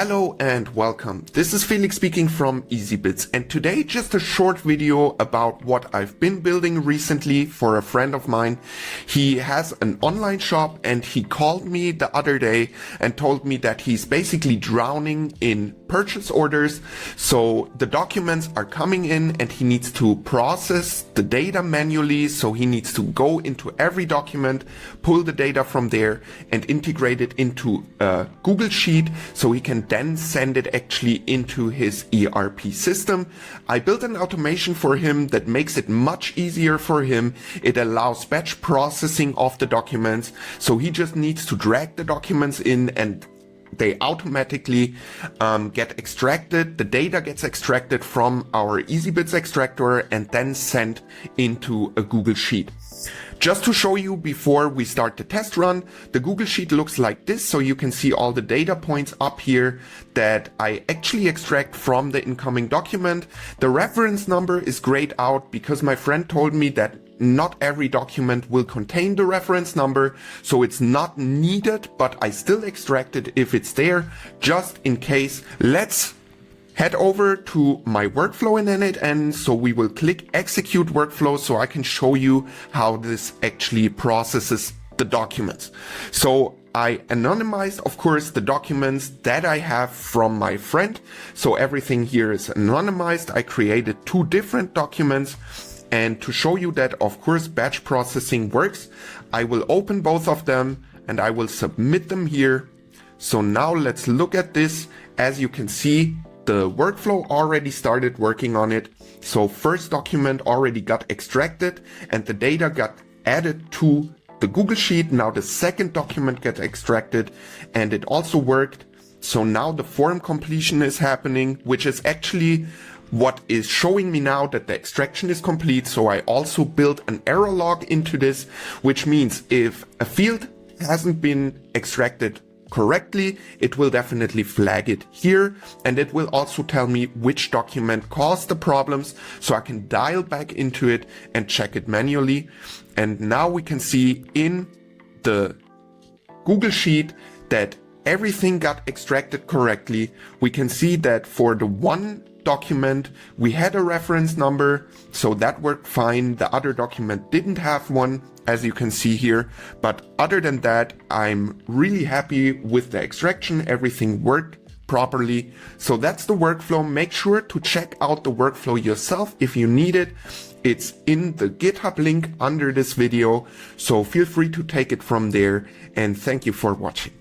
Hello and welcome. This is Felix speaking from easybits, and today just a short video about what I've been building recently for a friend of mine. He has an online shop and he called me the other day and told me that he's basically drowning in purchase orders. So the documents are coming in and he needs to process the data manually. So he needs to go into every document, pull the data from there and integrate it into a Google Sheet so he can then send it actually into his ERP system. I built an automation for him that makes it much easier for him. It allows batch processing of the documents. So he just needs to drag the documents in and they automatically get extracted. The data gets extracted from our easybits extractor and then sent into a Google Sheet. Just to show you before we start the test run, the Google Sheet looks like this. So you can see all the data points up here that I actually extract from the incoming document. The reference number is grayed out because my friend told me that not every document will contain the reference number, so it's not needed, but I still extract it if it's there, just in case. Let's head over to my workflow in n8n. So we will click execute workflow so I can show you how this actually processes the documents. So I anonymized, of course, the documents that I have from my friend. So everything here is anonymized. I created two different documents. And to show you that, of course, batch processing works, I will open both of them and I will submit them here. So now let's look at this. As you can see, the workflow already started working on it. So first document already got extracted and the data got added to the Google Sheet. Now the second document got extracted and it also worked. So now the form completion is happening, which is actually what is showing me now that the extraction is complete. So I also built an error log into this, which means if a field hasn't been extracted correctly, it will definitely flag it here. And it will also tell me which document caused the problems so I can dial back into it and check it manually. And now we can see in the Google Sheet that everything got extracted correctly. We can see that for the one document we had a reference number, so that worked fine. The other document didn't have one, as you can see here, but other than that, I'm really happy with the extraction. Everything worked properly. So that's the workflow. Make sure to check out the workflow yourself if you need it. It's in the GitHub link under this video, so feel free to take it from there, and thank you for watching.